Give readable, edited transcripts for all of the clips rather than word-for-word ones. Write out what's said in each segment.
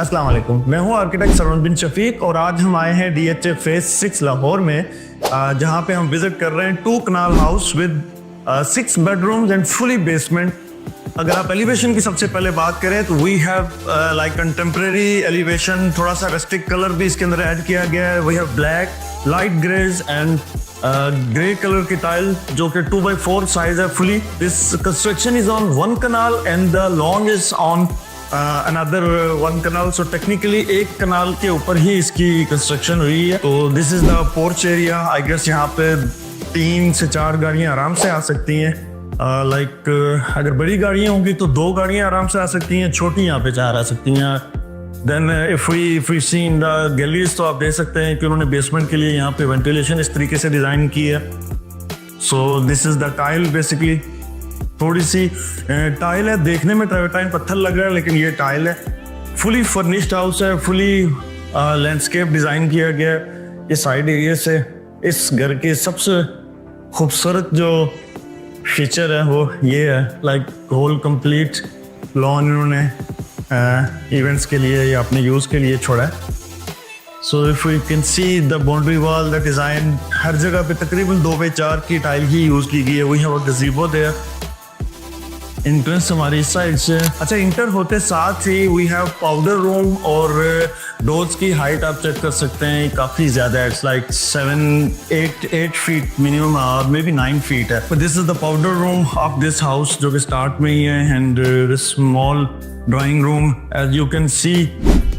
अस्सलाम वालेकुम, मैं हूं आर्किटेक्ट सरवन बिन शफीक और आज हम आए हैं DHA फेज 6 लाहौर में, जहां पे हम विजिट कर रहे हैं 2 kanal house with 6 bedrooms and fully basement. अगर आप एलिवेशन की सबसे पहले बात करें तो we have like contemporary elevation, थोड़ा सा रस्टिक कलर भी इसके अंदर ऐड किया गया है। We have black, light greys and grey colour की टाइल जो कि 2x4 साइज है fully. This construction is on 1 kanal and the lawn is on another 1 kanal, so technically 1 kanal के ऊपर ही इसकी कंस्ट्रक्शन हुई है। तो this is the porch area. I guess यहाँ पे 3 से 4 गाड़ियाँ आराम से आ सकती हैं। अगर बड़ी गाड़ियाँ होंगी तो 2 गाड़ियाँ आराम से आ सकती हैं, छोटी यहाँ पे 4 आ सकती हैं। Then if we see in the galleries तो आप देख सकते हैं कि उन्होंने बेसमेंट के लिए यहाँ पे वेंटिलेशन इस तरीके से डिज़ाइन की है। So this is the tile. Basically थोड़ी सी टाइल है, देखने में ट्रेवर्टाइन पत्थर लग रहा है लेकिन ये टाइल है। फुली फर्निश्ड हाउस है, फुली लैंडस्केप डिज़ाइन किया गया है। ये साइड एरिया से इस घर के सबसे खूबसूरत जो फीचर है वो ये है, लाइक होल कंप्लीट लॉन इन्होंने इवेंट्स के लिए या अपने यूज़ के लिए छोड़ा है। So if you can see the boundary wall, the design हर जगह पे तकरीबन 2x4 की टाइल ही यूज़ की गई है। वही है गज़ीबो देयर। एंट्रेंस हमारी इस साइड से। अच्छा, इंटर होते साथ ही वी हैव पाउडर रूम और डोर्स की हाइट आप चेक कर सकते हैं, काफ़ी ज़्यादा है। It's like 7-8 feet minimum, maybe 9 feet है। But this is the powder room of this house जो कि स्टार्ट में ही है। And small drawing room, as you can see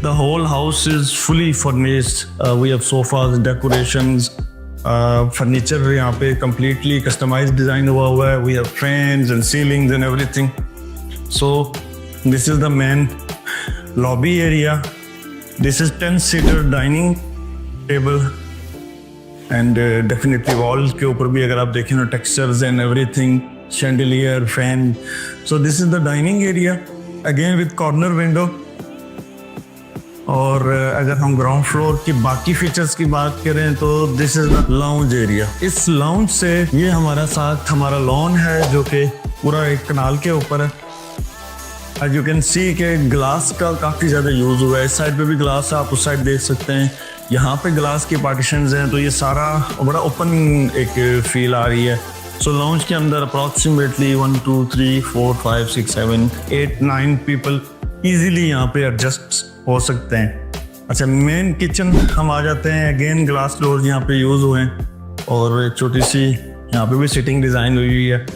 the whole house is fully furnished. We have sofas, decorations, furniture यहाँ पे completely customize design हुआ है। We have fans and ceilings and everything. So this is the main lobby area. This is ten seater dining table and definitely wall के ऊपर भी अगर आप देखें तो textures and everything, chandelier, fan. So this is the dining area again with corner window. और अगर हम ग्राउंड फ्लोर की बाकी फीचर्स की बात करें तो this is the lounge area. इस लाउंज से ये हमारा साथ हमारा लॉन है जो कि पूरा 1 कनाल के ऊपर है। एज यू कैन सी के ग्लास का काफ़ी ज़्यादा यूज़ हुआ है। इस साइड पे भी ग्लास है, आप उस साइड देख सकते हैं। यहाँ पे ग्लास की पार्टीशंस हैं तो ये सारा बड़ा ओपन एक फील आ रही है। सो लाउंज के अंदर अप्रॉक्सीमेटली 1 2 3 4 5 6 7 8 9 पीपल ईजिली यहाँ पे एडजस्ट हो सकते हैं। अच्छा, मेन किचन हम आ जाते हैं। अगेन ग्लास डोर यहाँ पे यूज़ हुए हैं और एक छोटी सी यहाँ पे भी सिटिंग डिज़ाइन हुई है।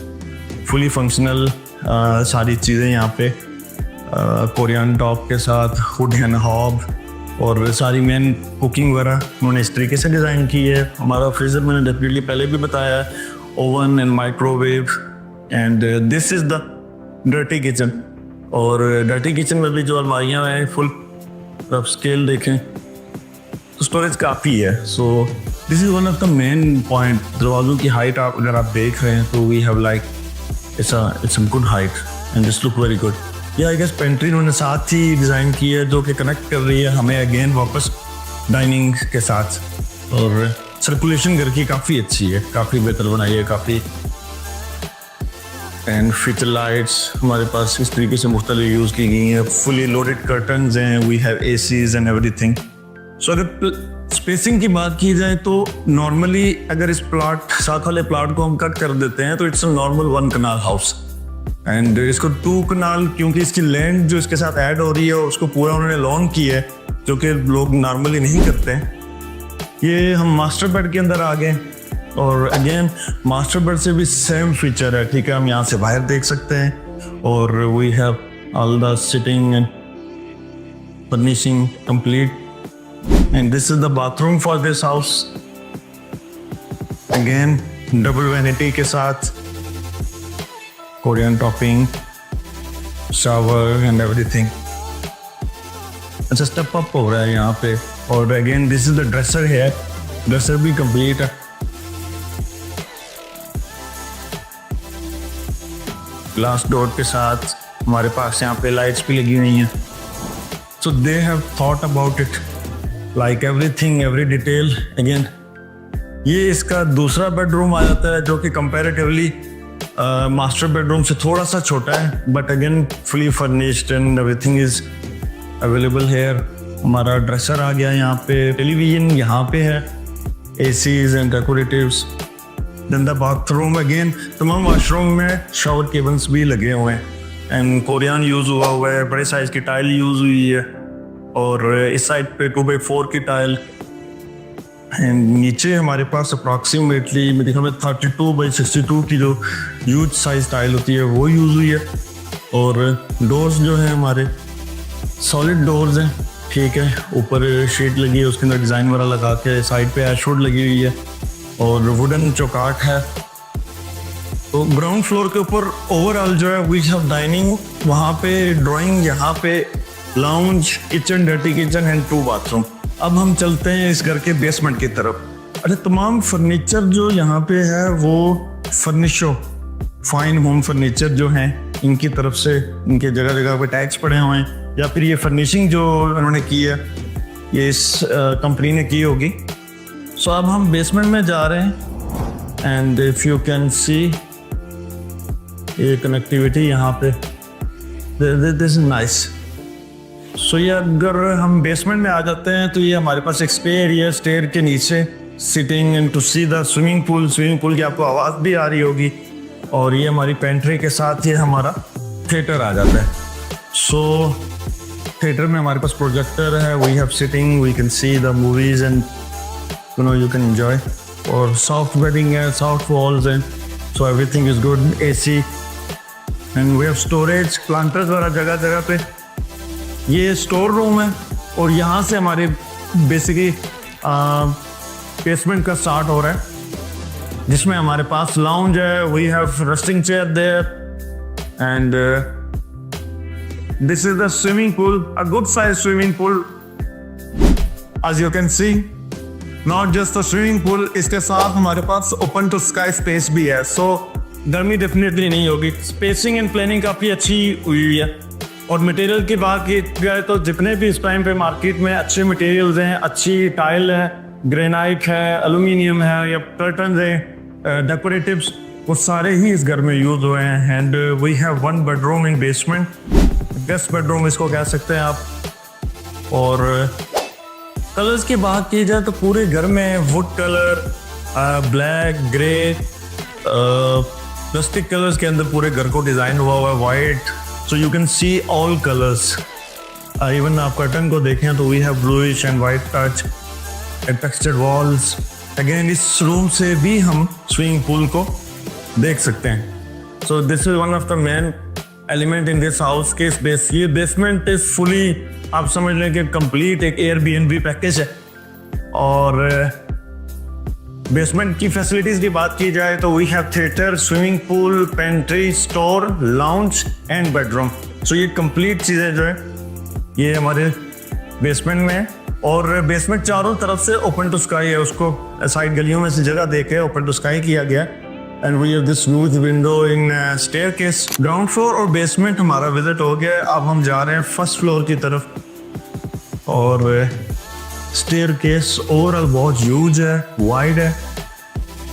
फुली फंक्शनल सारी चीज़ें यहाँ पे कोरियन टॉप के साथ, हुड एंड हॉब और सारी मेन कुकिंग वगैरह उन्होंने इस तरीके से डिज़ाइन की है। हमारा फ्रीज़र मैंने डेफिनेटली पहले भी बताया, oven and microwave. And this is the dirty kitchen. और डर्टी किचन में भी जो अलमारियाँ हैं फुल आप स्केल देखें तो स्टोरेज काफ़ी है। So this is one of the main point. दरवाज़ों की हाइट आप अगर आप देख रहे हैं तो we have like it's a good height and this look very good. ये आई गेस पेंट्री उन्होंने साथ ही डिज़ाइन की है जो कि कनेक्ट कर रही है हमें अगेन वापस डाइनिंग के साथ। और सर्कुलेशन घर की काफ़ी अच्छी है, काफ़ी बेहतर बनाई है काफ़ी। एंड फीचर लाइट्स हमारे पास इस तरीके से मुख्तलिफ यूज़ की गई हैं। फुली लोडेड कर्टन्स हैं, we have ACs and everything. So अगर स्पेसिंग की बात की जाए तो नॉर्मली अगर इस प्लाट साथ वाले प्लाट को हम कट कर देते हैं तो it's a normal 1 kanal house. And इसको 2 कनाल क्योंकि इसकी लैंड जो इसके साथ ऐड हो रही है उसको पूरा उन्होंने लॉन की है जो कि लोग नॉर्मली नहीं करते हैं। ये हम मास्टर बेड के अंदर आ गए और अगेन मास्टर बेड से भी सेम फीचर है। ठीक है, हम यहाँ से बाहर देख सकते हैं और we have all the sitting and furnishing complete. And this is the bathroom for this house. Again double vanity के साथ Korean topping, shower and everything. अच्छा, स्टेप अप हो रहा है यहाँ पे। और again this is the dresser है, ड्रेसर भी कंप्लीट है। ग्लास डोर के साथ हमारे पास यहाँ पे लाइट्स भी लगी हुई हैं। So they have thought about it like everything, every detail. Again ये इसका दूसरा बेडरूम आ जाता है जो कि कंपैरेटिवली मास्टर बेडरूम से थोड़ा सा छोटा है, but again fully furnished and everything is available here. हमारा ड्रेसर आ गया यहाँ पे, टेलीविजन यहाँ पे है, ACs and decoratives. Then the bathroom again, तमाम वाशरूम में शावर केबल्स भी लगे हुए हैं एंड कोरियन यूज़ हुआ है, बड़े साइज़ की टाइल यूज़ हुई है और इस साइड पे 2x4 की टाइल। एंड नीचे हमारे पास अप्रॉक्सीमेटली मेरे ख्याल में 32x62 की जो ह्यूज साइज टाइल होती है वो यूज़ हुई है। और डोर्स जो है हमारे सॉलिड डोर्स हैं, ठीक है। ऊपर शीट लगी है, उसके अंदर डिज़ाइन वगैरह लगा के, साइड पे एशवुड लगी हुई है और वुडन चौकाट है। तो ग्राउंड फ्लोर के ऊपर ओवरऑल जो है वी हैव डाइनिंग, वहाँ पे ड्राइंग, यहाँ पे lounge, kitchen, dirty kitchen and 2 bathroom. अब हम चलते हैं इस घर के बेसमेंट की तरफ। अच्छा, तमाम फर्नीचर जो यहाँ पे है वो फर्निशो फाइन होम फर्नीचर जो हैं इनकी तरफ से, इनके जगह जगह पे टैग्स पड़े हुए हैं, या फिर ये फर्निशिंग जो उन्होंने की है ये इस कंपनी ने की होगी। सो अब हम बेसमेंट में जा रहे हैं एंड इफ यू कैन सी ये कनेक्टिविटी यहाँ पे, दिस इज नाइस। सो ये अगर हम बेसमेंट में आ जाते हैं तो ये हमारे पास एक स्टे एरिया, स्टेयर के नीचे sitting and to see the swimming pool की आपको आवाज़ भी आ रही होगी। और ये हमारी पेंट्री के साथ ये हमारा थिएटर आ जाता है। सो थिएटर में हमारे पास प्रोजेक्टर है, we have sitting, we can see the movies and you can enjoy. और सॉफ्ट बेडिंग है, सॉफ्ट वॉल्स हैं, so everything is good. AC and we have storage, planters वगैरह जगह जगह पे। ये स्टोर रूम है और यहाँ से हमारे बेसिकली बेसमेंट का स्टार्ट हो रहा है, जिसमें हमारे पास लाउंज है, we have resting chair there and this is the swimming pool, a good size swimming pool as you can see. Not just a swimming pool, इसके साथ हमारे पास ओपन टू स्काई स्पेस भी है, सो गर्मी डेफिनेटली नहीं होगी। स्पेसिंग एंड प्लानिंग काफ़ी अच्छी हुई है। और मटेरियल की बात की जाए तो जितने भी इस टाइम पे मार्केट में अच्छे मटेरियल्स हैं, अच्छी टाइल है, ग्रेनाइट है, एल्यूमिनियम है या कर्टन है, डेकोरेटिव्स, वो सारे ही इस घर में यूज हुए हैं। And we have 1 bedroom in basement, guest bedroom इसको कह सकते हैं आप। और कलर्स की बात की जाए तो पूरे घर में wood colour, black, grey, plastic colours के अंदर पूरे घर को डिज़ाइन हुआ हुआ है, white, so you can see all colours. Even आप कर्टन को देखें तो we have bluish and white touch and textured walls. Again इस रूम से भी हम स्विमिंग पूल को देख सकते हैं। So this is one of the main element in this house के ये बेसमेंट इज फुली, आप समझ लें कि कंप्लीट एक Airbnb पैकेज है। और बेसमेंट की फैसिलिटीज की बात की जाए तो we have theatre, swimming pool, pantry, store, lounge and bedroom. So ये कंप्लीट चीज़ें जो है ये हमारे बेसमेंट में है। और बेसमेंट चारों तरफ से ओपन टू स्काई है, उसको साइड गलियों में से जगह देके ओपन टू स्काई किया गया। And we have this huge window in staircase. Ground floor और बेसमेंट हमारा विजिट हो गया, अब हम जा रहे हैं फर्स्ट फ्लोर की तरफ। और स्टेयरकेस ओवरऑल बहुत ह्यूज है, वाइड है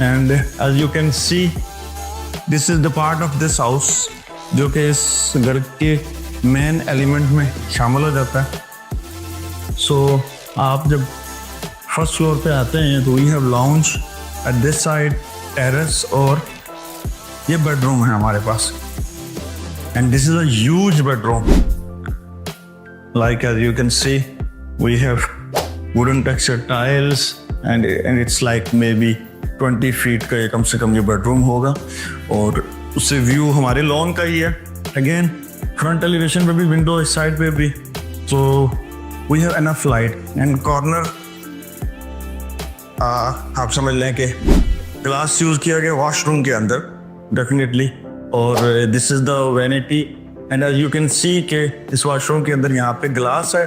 and as you can see this is the part of this house जो कि इस घर के मेन एलिमेंट में शामिल हो जाता है। सो आप जब फर्स्ट फ्लोर पे आते हैं तो we have lounge at this side, terrace, और ये बेडरूम है हमारे पास। And this is a huge bedroom, like as you can see we have wooden texture tiles and it's like maybe 20 feet का ये कम से कम ये बेडरूम होगा। और उससे व्यू हमारे लॉन का ही है। अगेन फ्रंट एलिवेशन पे भी विंडो, इस साइड पे भी, so we have enough light and corner आप समझ लें कि ग्लास यूज किया गया वॉशरूम के अंदर डेफिनेटली। और this is the vanity and as you can see के इस वॉशरूम के अंदर यहाँ पे ग्लास है,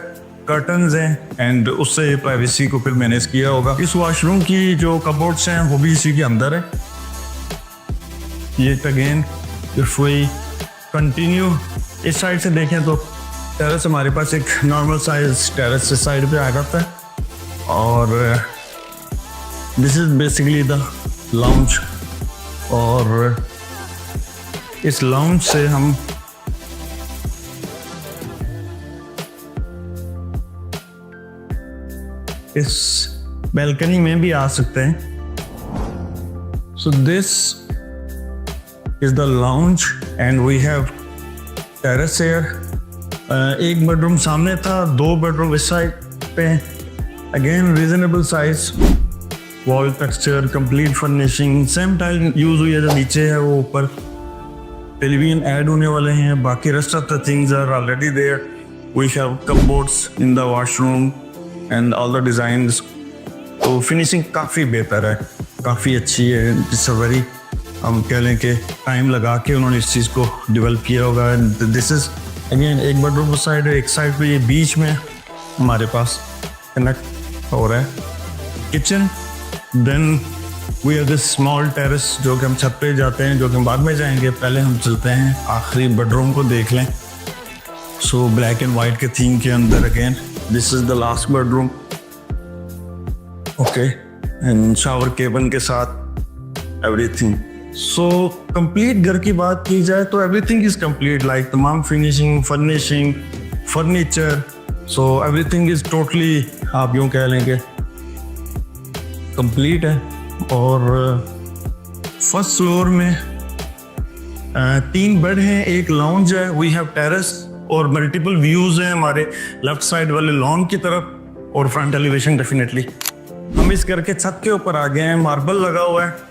कर्टन्स हैं एंड उससे प्राइवेसी को फिर मैनेज किया होगा। इस वॉशरूम की जो कबोर्ड्स हैं वो भी इसी के अंदर है। ये अगेन इफ वी कंटिन्यू इस साइड से देखें तो टेरेस हमारे पास एक नॉर्मल साइज टेरेस इस साइड पे आ जाता है। और this is basically the lounge. और इस लाउंज से हम इस बैल्कनी में भी आ सकते हैं. So this is the lounge and we have terrace here. एक बेडरूम सामने था, 2 बेडरूम इस साइड पे. Again reasonable size, wall texture, complete furnishing, same tile use हुई है. जो नीचे है वो ऊपर टेलीविजन ऐड होने वाले हैं. बाकी rest of the things are already there. We have cupboards in the washroom and all the designs. तो फिनिशिंग काफ़ी बेहतर है, काफ़ी अच्छी है. इट्स अ वेरी, हम कह लें कि टाइम लगा के उन्होंने इस चीज़ को डेवलप किया होगा. दिस इज़ अगेन एक बेडरूम साइड है, एक साइड पे ये बीच में हमारे पास कनेक्ट हो रहा है kitchen. Then we have this small terrace जो कि हम छत पे जाते हैं, जो कि हम बाद में जाएंगे. पहले हम चलते हैं आखिरी बेडरूम को देख लें. सो ब्लैक एंड वाइट के थीम के अंदर again this is the last bedroom. Okay, and shower cabin के साथ एवरीथिंग. सो कंप्लीट घर की बात की जाए तो एवरीथिंग इज कंप्लीट, लाइक तमाम finishing, furnishing, furniture. So everything is totally, आप यूँ कह लेंगे, कंप्लीट है. और फर्स्ट फ्लोर में 3 बेड हैं, एक लाउंज है. वी हैव टेरेस और मल्टीपल व्यूज हैं हमारे लेफ्ट साइड वाले लॉन की तरफ और फ्रंट एलिवेशन. डेफिनेटली हम इस घर के छत के ऊपर आ गए हैं. मार्बल लगा हुआ है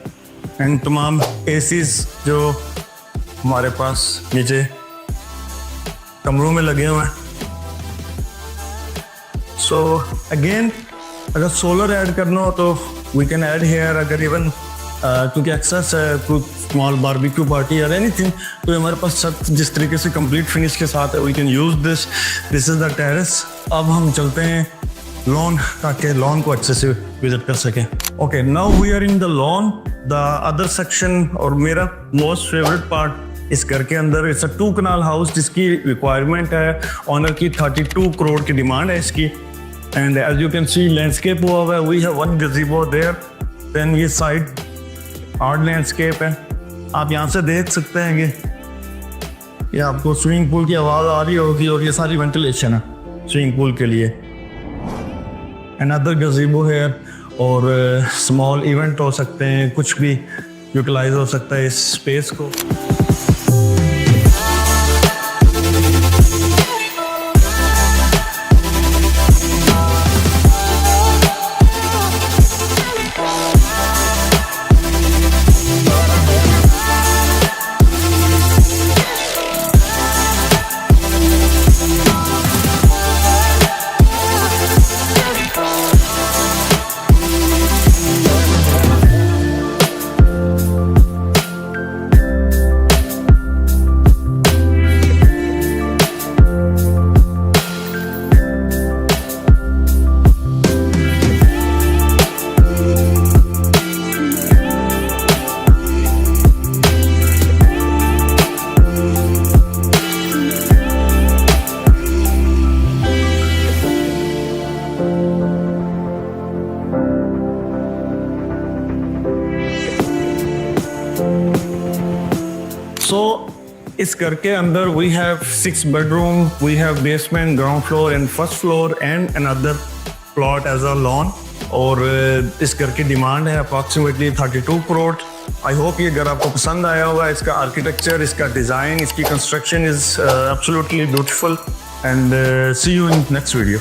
एंड तमाम एसीज जो हमारे पास नीचे कमरों में लगे हुए हैं. सो अगेन अगर सोलर ऐड करना हो तो वी कैन ऐड हेयर. अगर इवन क्योंकि एक्सेस है, कोई स्मॉल बारबेक्यू पार्टी या एनीथिंग, तो हमारे पास छत जिस तरीके से कंप्लीट फिनिश के साथ है, we can use this. This is the terrace. अब हम चलते हैं लॉन, ताकि लॉन को अच्छे से विजिट कर सकें. Okay, now we are in the lawn, the other section. और मेरा मोस्ट फेवरेट पार्ट इस घर के अंदर, इट्स अ 2 कनाल हाउस जिसकी रिक्वायरमेंट है ऑनर की. 32 करोड़ की डिमांड है इसकी. And as you can see landscape हुआ हुआ है. We have 1 gazebo there. Then ये साइड हार्ड लैंडस्केप है. आप यहाँ से देख सकते हैं ये आपको स्विमिंग पूल की आवाज़ आ रही होगी, और ये सारी वेंटिलेशन है स्विमिंग पूल के लिए. अनदर गज़ीबो है, और स्मॉल इवेंट हो सकते हैं, कुछ भी यूटिलाइज हो सकता है इस स्पेस को. सो इस घर के अंदर we have 6 bedroom, we have basement, ground floor and first floor and another plot as a lawn. और इस घर की डिमांड है अप्रॉक्सीमेटली 32 करोड़. आई होप ये घर आपको पसंद आया होगा. इसका आर्किटेक्चर, इसका डिज़ाइन, इसकी construction is absolutely beautiful. And see you in next video.